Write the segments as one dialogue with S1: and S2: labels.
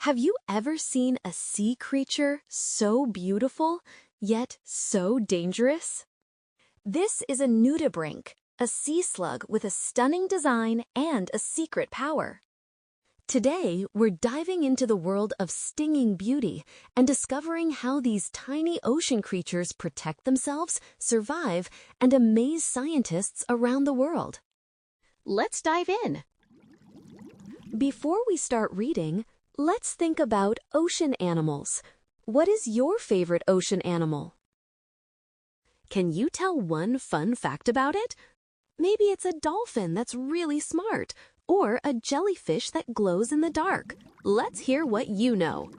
S1: Have you ever seen a sea creature so beautiful, yet so dangerous? This is a nudibranch, a sea slug with a stunning design and a secret power. Today, we're diving into the world of stinging beauty and discovering how these tiny ocean creatures protect themselves, survive, and amaze scientists around the world. Let's dive in. Before we start reading, let's think about ocean animals. What is your favorite ocean animal? Can you tell one fun fact about it? Maybe it's a dolphin that's really smart, or a jellyfish that glows in the dark. Let's hear what you know.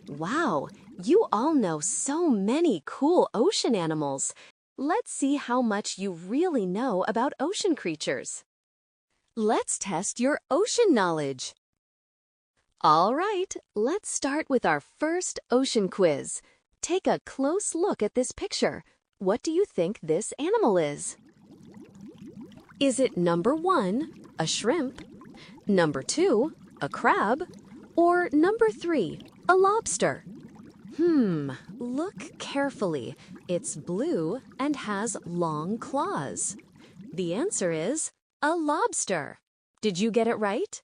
S1: Wow, you all know so many cool ocean animals. Let's see how much you really know about ocean creatures. Let's test your ocean knowledge. All right, let's start with our first ocean quiz. Take a close look at this picture. What do you think this animal is? Is it number 1, a shrimp, number 2, a crab, or number 3, a lobster? Look carefully. It's blue and has long claws. The answer is a lobster. Did you get it right?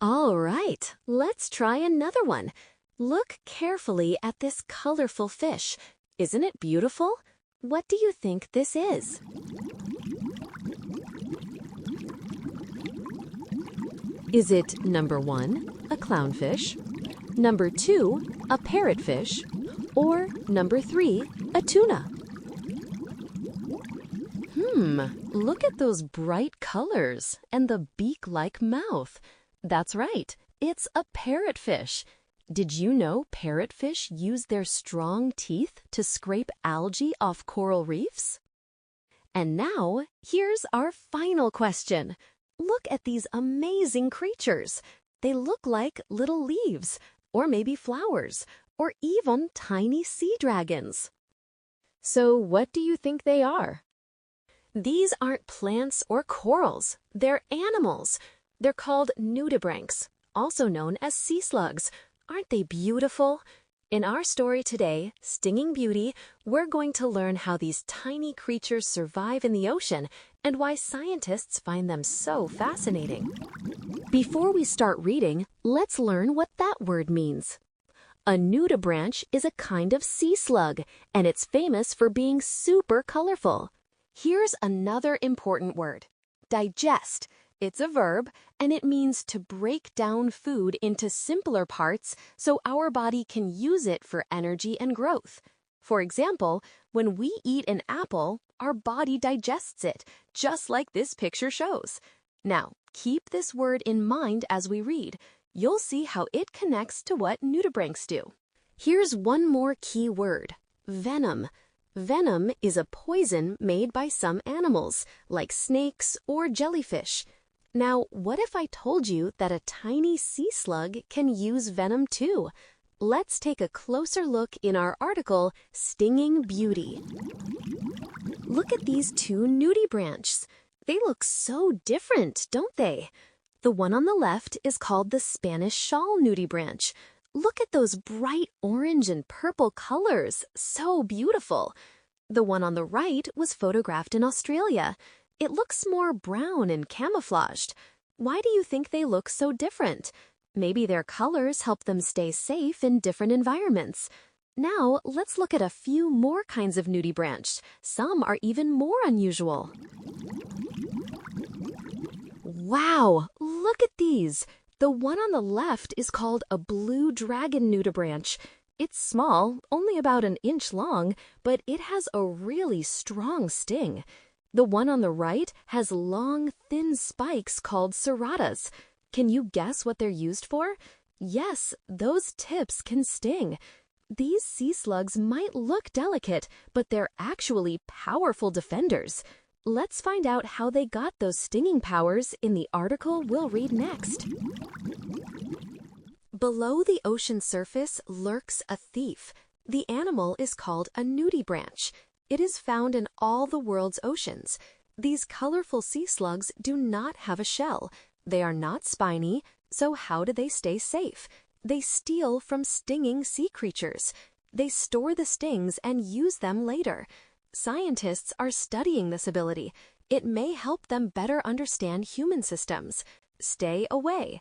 S1: All right, let's try another one. Look carefully at this colorful fish. Isn't it beautiful? What do you think this is? Is it number 1, a clownfish, number 2, a parrotfish, or number 3, a tuna? Look at those bright colors and the beak-like mouth. That's right, it's a parrotfish. Did you know parrotfish use their strong teeth to scrape algae off coral reefs? And now, here's our final question. Look at these amazing creatures. They look like little leaves, or maybe flowers, or even tiny sea dragons. So what do you think they are? These aren't plants or corals. They're animals. They're called nudibranchs, also known as sea slugs. Aren't they beautiful? In our story today, Stinging Beauty, we're going to learn how these tiny creatures survive in the ocean and why scientists find them so fascinating. Before we start reading, let's learn what that word means. A nudibranch is a kind of sea slug, and it's famous for being super colorful. Here's another important word: digest. It's a verb, and it means to break down food into simpler parts so our body can use it for energy and growth. For example, when we eat an apple, our body digests it, just like this picture shows. Now, keep this word in mind as we read. You'll see how it connects to what nudibranchs do. Here's one more key word: venom. Venom is a poison made by some animals, like snakes or jellyfish. Now, what if I told you that a tiny sea slug can use venom too? Let's take a closer look in our article, Stinging Beauty. Look at these two nudibranchs. They look so different, don't they? The one on the left is called the Spanish shawl nudibranch. Look at those bright orange and purple colors, so beautiful. The one on the right was photographed in Australia. It looks more brown and camouflaged. Why do you think they look so different? Maybe their colors help them stay safe in different environments. Now, let's look at a few more kinds of nudibranchs. Some are even more unusual. Wow, look at these. The one on the left is called a blue dragon nudibranch. It's small, only about an inch long, but it has a really strong sting. The one on the right has long, thin spikes called serratas. Can you guess what they're used for? Yes, those tips can sting. These sea slugs might look delicate, but they're actually powerful defenders. Let's find out how they got those stinging powers in the article we'll read next. Below the ocean surface lurks a thief. The animal is called a nudibranch. It is found in all the world's oceans. These colorful sea slugs do not have a shell. They are not spiny, So how do they stay safe? They steal from stinging sea creatures. They store the stings and use them later. Scientists are studying this ability. It may help them better understand human systems. Stay away.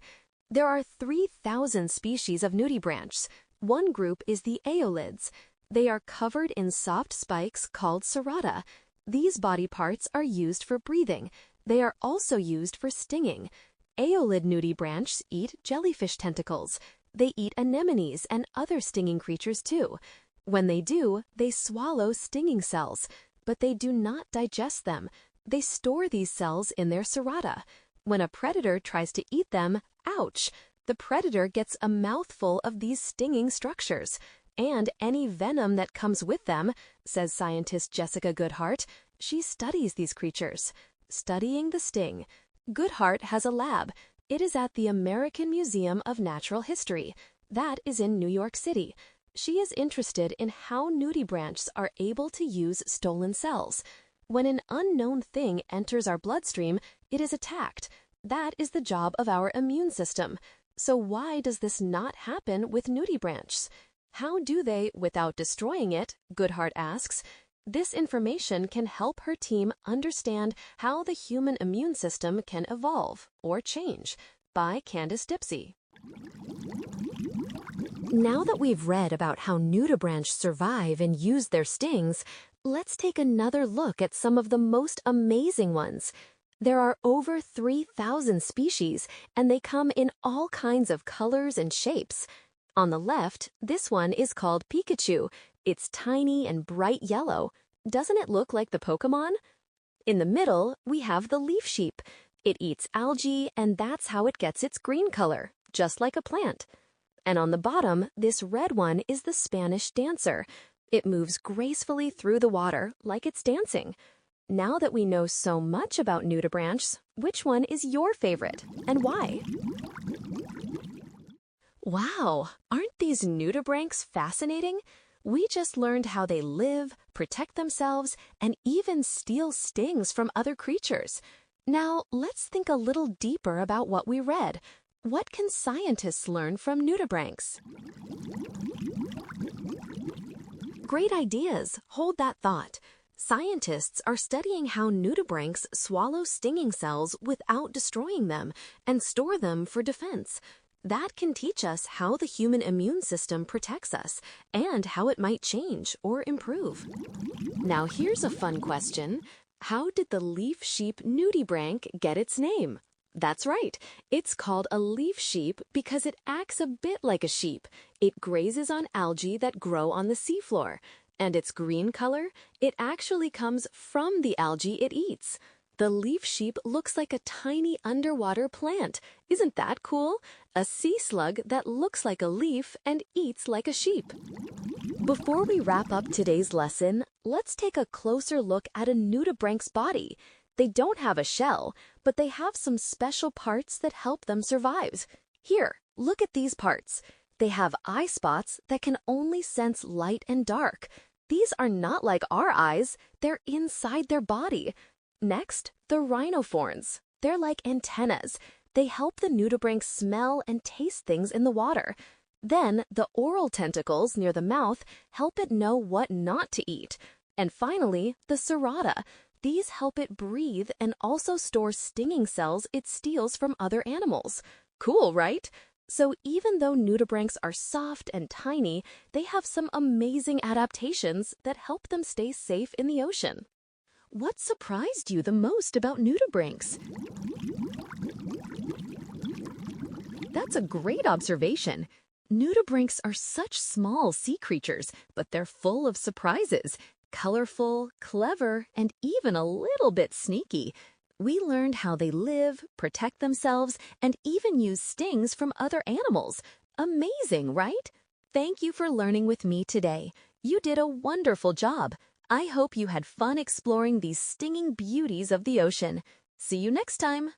S1: There are 3,000 species of nudibranchs. One group is the aeolids. They are covered in soft spikes called serrata. These body parts are used for breathing. They are also used for stinging. Aeolid nudibranchs eat jellyfish tentacles. They eat anemones and other stinging creatures too. When they do, they swallow stinging cells, but they do not digest them. They store these cells in their serrata. When a predator tries to eat them, ouch! The predator gets a mouthful of these stinging structures. And any venom that comes with them, says scientist Jessica Goodhart. She studies these creatures. Studying the sting. Goodhart has a lab. It is at the American Museum of Natural History. That is in New York City. She is interested in how nudibranchs are able to use stolen cells. When an unknown thing enters our bloodstream, it is attacked. That is the job of our immune system. So why does this not happen with nudibranchs? How do they, without destroying it, Goodhart asks. This information can help her team understand how the human immune system can evolve or change. By Candace Dipsey. Now that we've read about how nudibranchs survive and use their stings, let's take another look at some of the most amazing ones. There are over 3,000 species, and they come in all kinds of colors and shapes. On the left, this one is called Pikachu. It's tiny and bright yellow. Doesn't it look like the Pokémon? In the middle, we have the leaf sheep. It eats algae, and that's how it gets its green color, just like a plant. And on the bottom, this red one is the Spanish dancer. It moves gracefully through the water, like it's dancing. Now that we know so much about nudibranchs, which one is your favorite, and why? Wow, aren't these nudibranchs fascinating? We just learned how they live, protect themselves, and even steal stings from other creatures. Now, let's think a little deeper about what we read. What can scientists learn from nudibranchs? Great ideas. Hold that thought. Scientists are studying how nudibranchs swallow stinging cells without destroying them and store them for defense. That can teach us how the human immune system protects us and how it might change or improve. Now here's a fun question. How did the leaf sheep nudibranch get its name? That's right. It's called a leaf sheep because it acts a bit like a sheep. It grazes on algae that grow on the seafloor. And its green color, it actually comes from the algae it eats. The leaf sheep looks like a tiny underwater plant. Isn't that cool? A sea slug that looks like a leaf and eats like a sheep. Before we wrap up today's lesson, let's take a closer look at a nudibranch's body. They don't have a shell, but they have some special parts that help them survive. Here, look at these parts. They have eye spots that can only sense light and dark. These are not like our eyes, they're inside their body. Next, the rhinophorns. They're like antennas. They help the nudibranch smell and taste things in the water. Then, the oral tentacles near the mouth help it know what not to eat. And finally, the serrata. These help it breathe and also store stinging cells it steals from other animals. Cool, right? So even though nudibranchs are soft and tiny, they have some amazing adaptations that help them stay safe in the ocean. What surprised you the most about nudibranchs? That's a great observation. Nudibranchs are such small sea creatures, but they're full of surprises. Colorful, clever, and even a little bit sneaky. We learned how they live, protect themselves, and even use stings from other animals. Amazing, right? Thank you for learning with me today. You did a wonderful job. I hope you had fun exploring these stinging beauties of the ocean. See you next time.